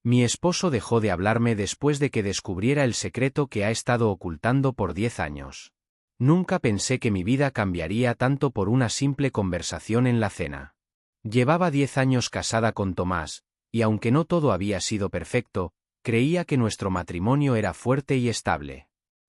Mi esposo dejó de hablarme después de que descubriera el secreto que ha estado ocultando por 10 años. Nunca pensé que mi vida cambiaría tanto por una simple conversación en la cena. Llevaba 10 años casada con Tomás, y aunque no todo había sido perfecto, creía que nuestro matrimonio era fuerte y estable.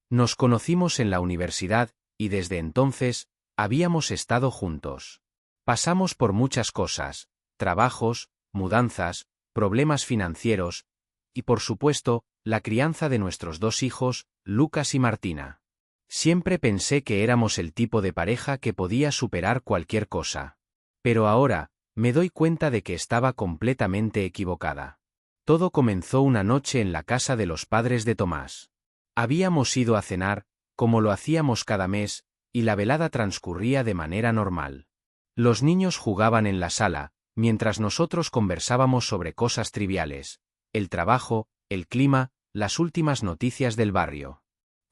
Nos conocimos en la universidad, y desde entonces, habíamos estado juntos. Pasamos por muchas cosas: trabajos, mudanzas, problemas financieros, y por supuesto, la crianza de nuestros 2 hijos, Lucas y Martina. Siempre pensé que éramos el tipo de pareja que podía superar cualquier cosa. Pero ahora, me doy cuenta de que estaba completamente equivocada. Todo comenzó una noche en la casa de los padres de Tomás. Habíamos ido a cenar, como lo hacíamos cada mes, y la velada transcurría de manera normal. Los niños jugaban en la sala, mientras nosotros conversábamos sobre cosas triviales: el trabajo, el clima, las últimas noticias del barrio.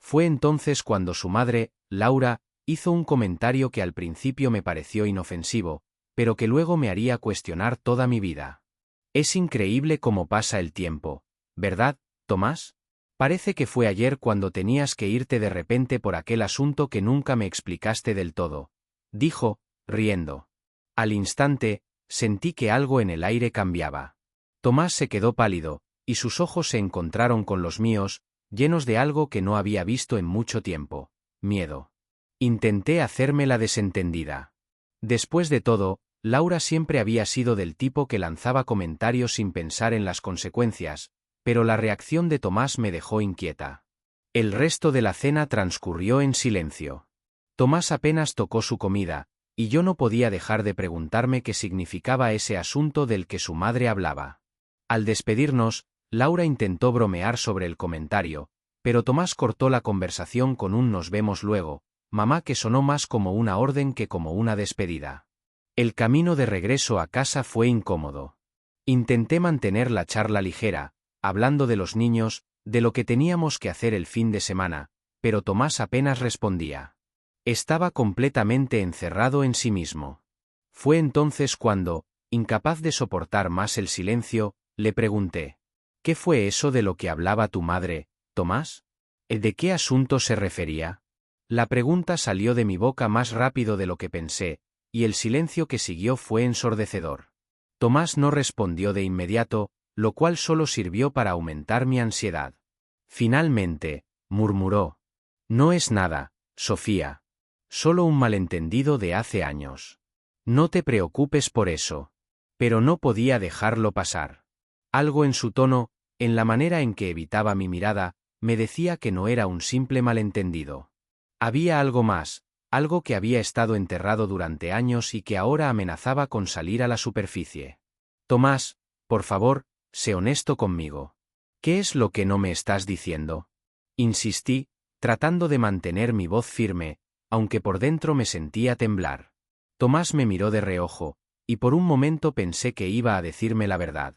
Fue entonces cuando su madre, Laura, hizo un comentario que al principio me pareció inofensivo, pero que luego me haría cuestionar toda mi vida. Es increíble cómo pasa el tiempo, ¿verdad, Tomás? Parece que fue ayer cuando tenías que irte de repente por aquel asunto que nunca me explicaste del todo, dijo, riendo. Al instante, sentí que algo en el aire cambiaba. Tomás se quedó pálido, y sus ojos se encontraron con los míos, llenos de algo que no había visto en mucho tiempo: miedo. Intenté hacerme la desentendida. Después de todo, Laura siempre había sido del tipo que lanzaba comentarios sin pensar en las consecuencias, pero la reacción de Tomás me dejó inquieta. El resto de la cena transcurrió en silencio. Tomás apenas tocó su comida, y yo no podía dejar de preguntarme qué significaba ese asunto del que su madre hablaba. Al despedirnos, Laura intentó bromear sobre el comentario, pero Tomás cortó la conversación con un "nos vemos luego, mamá", que sonó más como una orden que como una despedida. El camino de regreso a casa fue incómodo. Intenté mantener la charla ligera, hablando de los niños, de lo que teníamos que hacer el fin de semana, pero Tomás apenas respondía. Estaba completamente encerrado en sí mismo. Fue entonces cuando, incapaz de soportar más el silencio, le pregunté: ¿qué fue eso de lo que hablaba tu madre, Tomás? ¿De qué asunto se refería? La pregunta salió de mi boca más rápido de lo que pensé, y el silencio que siguió fue ensordecedor. Tomás no respondió de inmediato, lo cual solo sirvió para aumentar mi ansiedad. Finalmente, murmuró: no es nada, Sofía. Solo un malentendido de hace años. No te preocupes por eso. Pero no podía dejarlo pasar. Algo en su tono, en la manera en que evitaba mi mirada, me decía que no era un simple malentendido. Había algo más, algo que había estado enterrado durante años y que ahora amenazaba con salir a la superficie. Tomás, por favor, sé honesto conmigo. ¿Qué es lo que no me estás diciendo? Insistí, tratando de mantener mi voz firme, aunque por dentro me sentía temblar. Tomás me miró de reojo, y por un momento pensé que iba a decirme la verdad.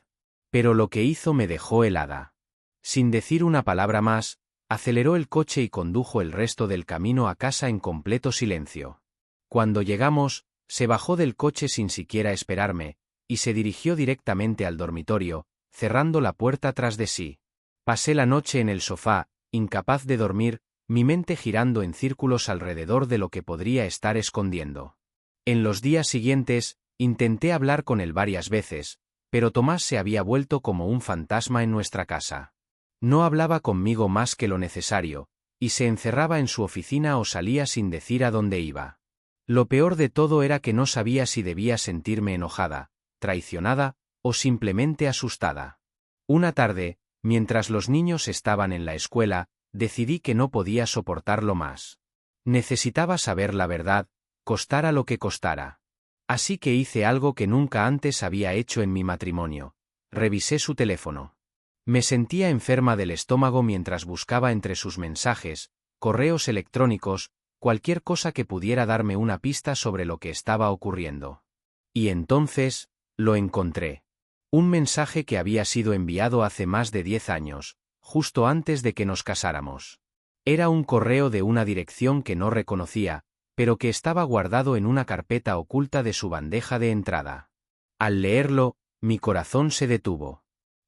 Pero lo que hizo me dejó helada. Sin decir una palabra más, aceleró el coche y condujo el resto del camino a casa en completo silencio. Cuando llegamos, se bajó del coche sin siquiera esperarme, y se dirigió directamente al dormitorio, cerrando la puerta tras de sí. Pasé la noche en el sofá, incapaz de dormir, mi mente girando en círculos alrededor de lo que podría estar escondiendo. En los días siguientes, intenté hablar con él varias veces, pero Tomás se había vuelto como un fantasma en nuestra casa. No hablaba conmigo más que lo necesario, y se encerraba en su oficina o salía sin decir a dónde iba. Lo peor de todo era que no sabía si debía sentirme enojada, traicionada, o simplemente asustada. Una tarde, mientras los niños estaban en la escuela, decidí que no podía soportarlo más. Necesitaba saber la verdad, costara lo que costara. Así que hice algo que nunca antes había hecho en mi matrimonio: revisé su teléfono. Me sentía enferma del estómago mientras buscaba entre sus mensajes, correos electrónicos, cualquier cosa que pudiera darme una pista sobre lo que estaba ocurriendo. Y entonces, lo encontré. Un mensaje que había sido enviado hace más de 10 años, justo antes de que nos casáramos. Era un correo de una dirección que no reconocía, pero que estaba guardado en una carpeta oculta de su bandeja de entrada. Al leerlo, mi corazón se detuvo.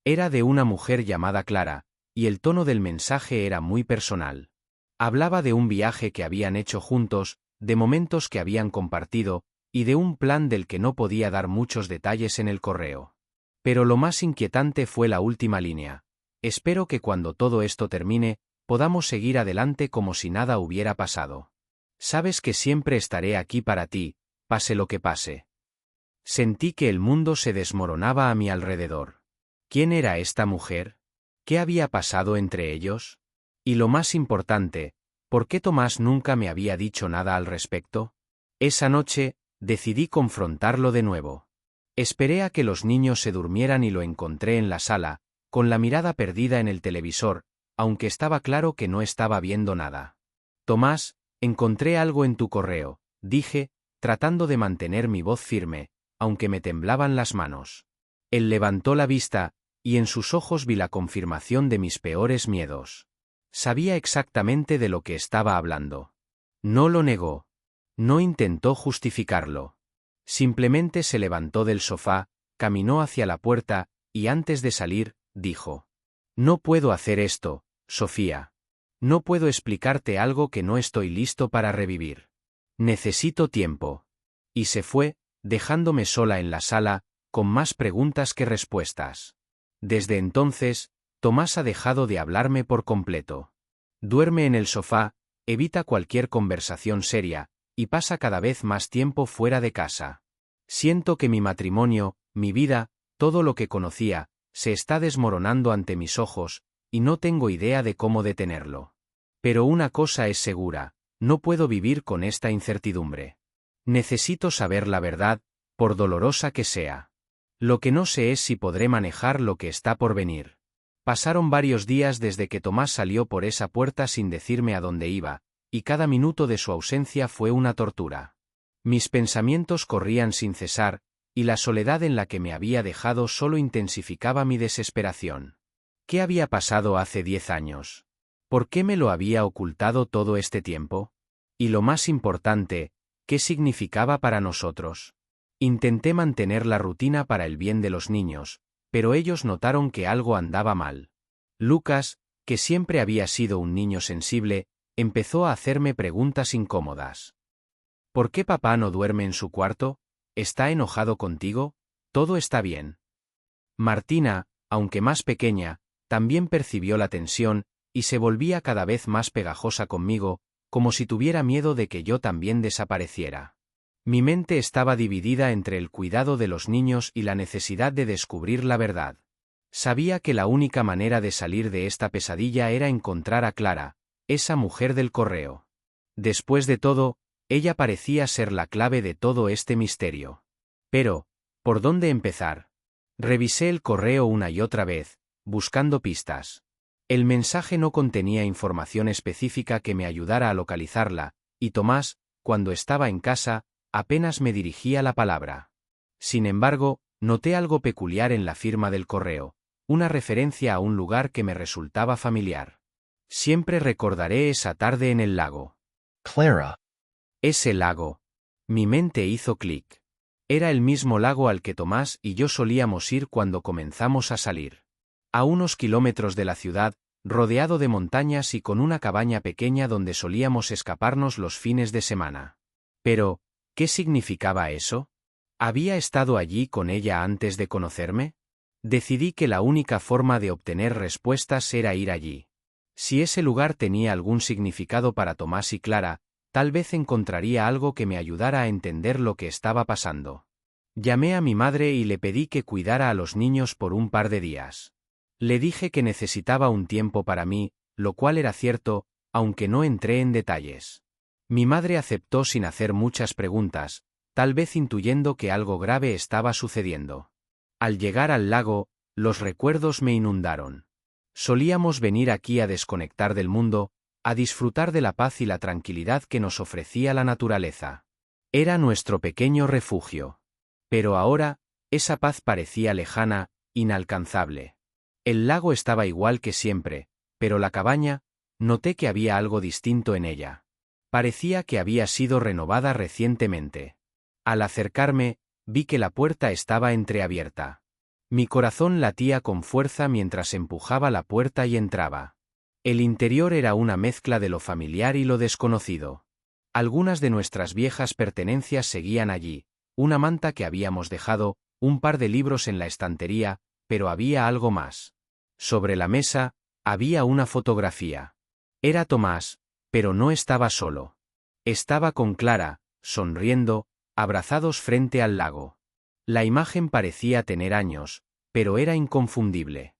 Era de una mujer llamada Clara, y el tono del mensaje era muy personal. Hablaba de un viaje que habían hecho juntos, de momentos que habían compartido, y de un plan del que no podía dar muchos detalles en el correo. Pero lo más inquietante fue la última línea. Espero que cuando todo esto termine, podamos seguir adelante como si nada hubiera pasado. Sabes que siempre estaré aquí para ti, pase lo que pase. Sentí que el mundo se desmoronaba a mi alrededor. ¿Quién era esta mujer? ¿Qué había pasado entre ellos? Y lo más importante, ¿por qué Tomás nunca me había dicho nada al respecto? Esa noche, decidí confrontarlo de nuevo. Esperé a que los niños se durmieran y lo encontré en la sala, con la mirada perdida en el televisor, aunque estaba claro que no estaba viendo nada. Tomás, encontré algo en tu correo, dije, tratando de mantener mi voz firme, aunque me temblaban las manos. Él levantó la vista, y en sus ojos vi la confirmación de mis peores miedos. Sabía exactamente de lo que estaba hablando. No lo negó. No intentó justificarlo. Simplemente se levantó del sofá, caminó hacia la puerta, y antes de salir, dijo: «No puedo hacer esto, Sofía. No puedo explicarte algo que no estoy listo para revivir. Necesito tiempo». Y se fue, dejándome sola en la sala, con más preguntas que respuestas. Desde entonces, Tomás ha dejado de hablarme por completo. Duerme en el sofá, evita cualquier conversación seria, y pasa cada vez más tiempo fuera de casa. Siento que mi matrimonio, mi vida, todo lo que conocía, se está desmoronando ante mis ojos, y no tengo idea de cómo detenerlo. Pero una cosa es segura, no puedo vivir con esta incertidumbre. Necesito saber la verdad, por dolorosa que sea. Lo que no sé es si podré manejar lo que está por venir. Pasaron varios días desde que Tomás salió por esa puerta sin decirme a dónde iba, y cada minuto de su ausencia fue una tortura. Mis pensamientos corrían sin cesar, y la soledad en la que me había dejado solo intensificaba mi desesperación. ¿Qué había pasado hace 10 años? ¿Por qué me lo había ocultado todo este tiempo? Y lo más importante, ¿qué significaba para nosotros? Intenté mantener la rutina para el bien de los niños, pero ellos notaron que algo andaba mal. Lucas, que siempre había sido un niño sensible, empezó a hacerme preguntas incómodas. ¿Por qué papá no duerme en su cuarto? ¿Está enojado contigo? ¿Todo está bien? Martina, aunque más pequeña, también percibió la tensión, y se volvía cada vez más pegajosa conmigo, como si tuviera miedo de que yo también desapareciera. Mi mente estaba dividida entre el cuidado de los niños y la necesidad de descubrir la verdad. Sabía que la única manera de salir de esta pesadilla era encontrar a Clara, esa mujer del correo. Después de todo, ella parecía ser la clave de todo este misterio. Pero, ¿por dónde empezar? Revisé el correo una y otra vez, buscando pistas. El mensaje no contenía información específica que me ayudara a localizarla, y Tomás, cuando estaba en casa, apenas me dirigía la palabra. Sin embargo, noté algo peculiar en la firma del correo, una referencia a un lugar que me resultaba familiar. Siempre recordaré esa tarde en el lago. Clara. Ese lago. Mi mente hizo clic. Era el mismo lago al que Tomás y yo solíamos ir cuando comenzamos a salir. A unos kilómetros de la ciudad, rodeado de montañas y con una cabaña pequeña donde solíamos escaparnos los fines de semana. Pero, ¿qué significaba eso? ¿Había estado allí con ella antes de conocerme? Decidí que la única forma de obtener respuestas era ir allí. Si ese lugar tenía algún significado para Tomás y Clara, tal vez encontraría algo que me ayudara a entender lo que estaba pasando. Llamé a mi madre y le pedí que cuidara a los niños por un par de días. Le dije que necesitaba un tiempo para mí, lo cual era cierto, aunque no entré en detalles. Mi madre aceptó sin hacer muchas preguntas, tal vez intuyendo que algo grave estaba sucediendo. Al llegar al lago, los recuerdos me inundaron. Solíamos venir aquí a desconectar del mundo, a disfrutar de la paz y la tranquilidad que nos ofrecía la naturaleza. Era nuestro pequeño refugio. Pero ahora, esa paz parecía lejana, inalcanzable. El lago estaba igual que siempre, pero la cabaña, noté que había algo distinto en ella. Parecía que había sido renovada recientemente. Al acercarme, vi que la puerta estaba entreabierta. Mi corazón latía con fuerza mientras empujaba la puerta y entraba. El interior era una mezcla de lo familiar y lo desconocido. Algunas de nuestras viejas pertenencias seguían allí, una manta que habíamos dejado, un par de libros en la estantería, pero había algo más. Sobre la mesa, había una fotografía. Era Tomás, pero no estaba solo. Estaba con Clara, sonriendo, abrazados frente al lago. La imagen parecía tener años, pero era inconfundible.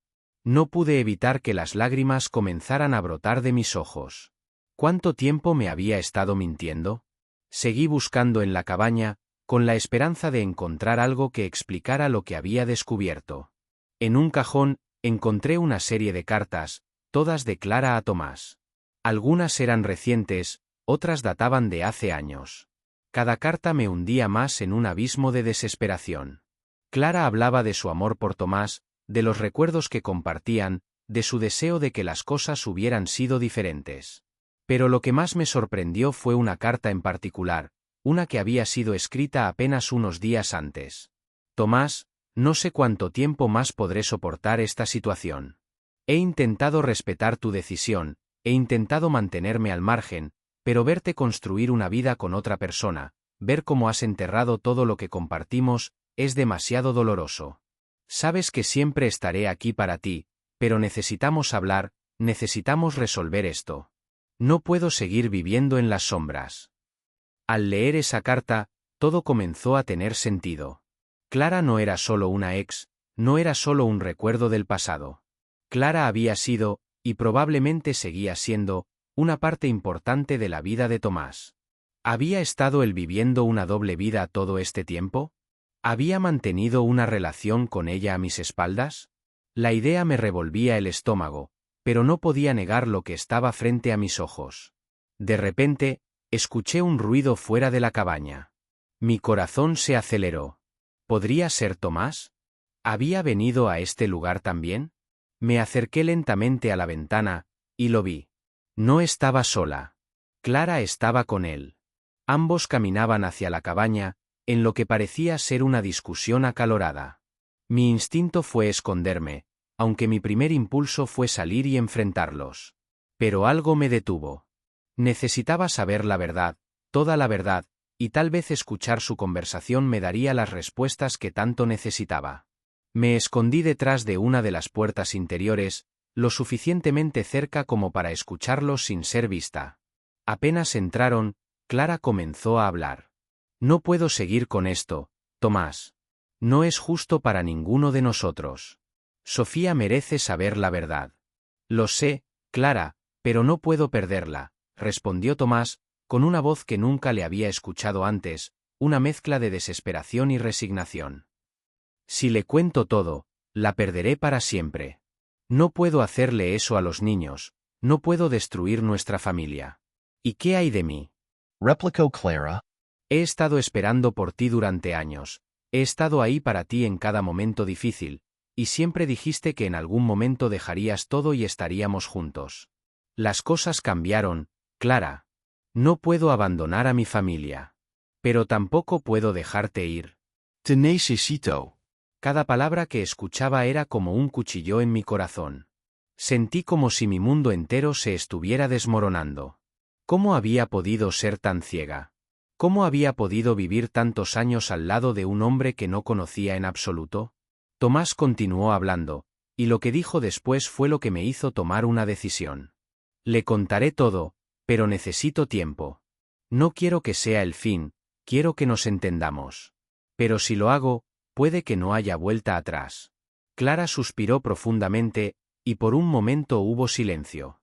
No pude evitar que las lágrimas comenzaran a brotar de mis ojos. ¿Cuánto tiempo me había estado mintiendo? Seguí buscando en la cabaña, con la esperanza de encontrar algo que explicara lo que había descubierto. En un cajón, encontré una serie de cartas, todas de Clara a Tomás. Algunas eran recientes, otras databan de hace años. Cada carta me hundía más en un abismo de desesperación. Clara hablaba de su amor por Tomás, de los recuerdos que compartían, de su deseo de que las cosas hubieran sido diferentes. Pero lo que más me sorprendió fue una carta en particular, una que había sido escrita apenas unos días antes. Tomás, no sé cuánto tiempo más podré soportar esta situación. He intentado respetar tu decisión, he intentado mantenerme al margen, pero verte construir una vida con otra persona, ver cómo has enterrado todo lo que compartimos, es demasiado doloroso. Sabes que siempre estaré aquí para ti, pero necesitamos hablar, necesitamos resolver esto. No puedo seguir viviendo en las sombras. Al leer esa carta, todo comenzó a tener sentido. Clara no era solo una ex, no era solo un recuerdo del pasado. Clara había sido, y probablemente seguía siendo, una parte importante de la vida de Tomás. ¿Había estado él viviendo una doble vida todo este tiempo? ¿Había mantenido una relación con ella a mis espaldas? La idea me revolvía el estómago, pero no podía negar lo que estaba frente a mis ojos. De repente, escuché un ruido fuera de la cabaña. Mi corazón se aceleró. ¿Podría ser Tomás? ¿Había venido a este lugar también? Me acerqué lentamente a la ventana, y lo vi. No estaba sola. Clara estaba con él. Ambos caminaban hacia la cabaña, en lo que parecía ser una discusión acalorada. Mi instinto fue esconderme, aunque mi primer impulso fue salir y enfrentarlos. Pero algo me detuvo. Necesitaba saber la verdad, toda la verdad, y tal vez escuchar su conversación me daría las respuestas que tanto necesitaba. Me escondí detrás de una de las puertas interiores, lo suficientemente cerca como para escucharlos sin ser vista. Apenas entraron, Clara comenzó a hablar. No puedo seguir con esto, Tomás. No es justo para ninguno de nosotros. Sofía merece saber la verdad. Lo sé, Clara, pero no puedo perderla, respondió Tomás, con una voz que nunca le había escuchado antes, una mezcla de desesperación y resignación. Si le cuento todo, la perderé para siempre. No puedo hacerle eso a los niños, no puedo destruir nuestra familia. ¿Y qué hay de mí? Replicó Clara. He estado esperando por ti durante años, he estado ahí para ti en cada momento difícil, y siempre dijiste que en algún momento dejarías todo y estaríamos juntos. Las cosas cambiaron, Clara. No puedo abandonar a mi familia. Pero tampoco puedo dejarte ir. Te necesito. Cada palabra que escuchaba era como un cuchillo en mi corazón. Sentí como si mi mundo entero se estuviera desmoronando. ¿Cómo había podido ser tan ciega? ¿Cómo había podido vivir tantos años al lado de un hombre que no conocía en absoluto? Tomás continuó hablando, y lo que dijo después fue lo que me hizo tomar una decisión. Le contaré todo, pero necesito tiempo. No quiero que sea el fin, quiero que nos entendamos. Pero si lo hago, puede que no haya vuelta atrás. Clara suspiró profundamente, y por un momento hubo silencio.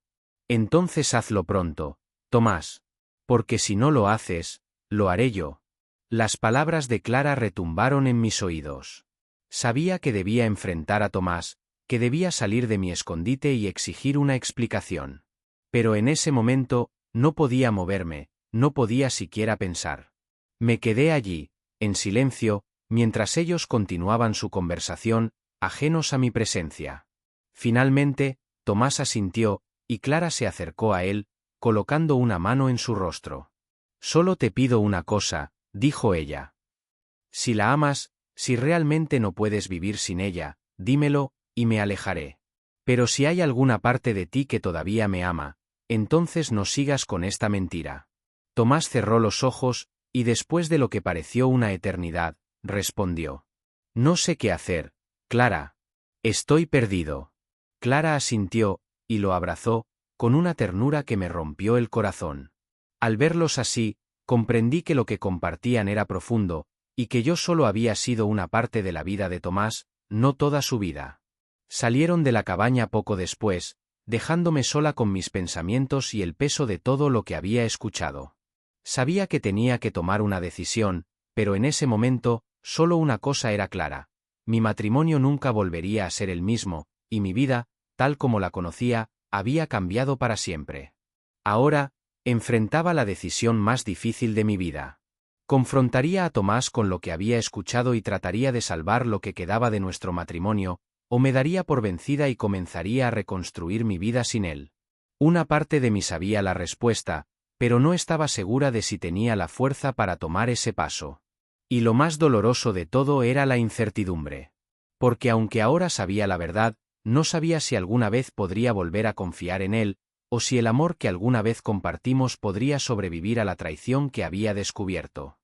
Entonces hazlo pronto, Tomás. Porque si no lo haces, lo haré yo. Las palabras de Clara retumbaron en mis oídos. Sabía que debía enfrentar a Tomás, que debía salir de mi escondite y exigir una explicación. Pero en ese momento, no podía moverme, no podía siquiera pensar. Me quedé allí, en silencio, mientras ellos continuaban su conversación, ajenos a mi presencia. Finalmente, Tomás asintió, y Clara se acercó a él, colocando una mano en su rostro. Solo te pido una cosa, dijo ella. Si la amas, si realmente no puedes vivir sin ella, dímelo, y me alejaré. Pero si hay alguna parte de ti que todavía me ama, entonces no sigas con esta mentira. Tomás cerró los ojos, y después de lo que pareció una eternidad, respondió: No sé qué hacer, Clara. Estoy perdido. Clara asintió, y lo abrazó, con una ternura que me rompió el corazón. Al verlos así, comprendí que lo que compartían era profundo, y que yo solo había sido una parte de la vida de Tomás, no toda su vida. Salieron de la cabaña poco después, dejándome sola con mis pensamientos y el peso de todo lo que había escuchado. Sabía que tenía que tomar una decisión, pero en ese momento, solo una cosa era clara: mi matrimonio nunca volvería a ser el mismo, y mi vida, tal como la conocía, había cambiado para siempre. Ahora, enfrentaba la decisión más difícil de mi vida. Confrontaría a Tomás con lo que había escuchado y trataría de salvar lo que quedaba de nuestro matrimonio, o me daría por vencida y comenzaría a reconstruir mi vida sin él. Una parte de mí sabía la respuesta, pero no estaba segura de si tenía la fuerza para tomar ese paso. Y lo más doloroso de todo era la incertidumbre. Porque aunque ahora sabía la verdad, no sabía si alguna vez podría volver a confiar en él, o si el amor que alguna vez compartimos podría sobrevivir a la traición que había descubierto.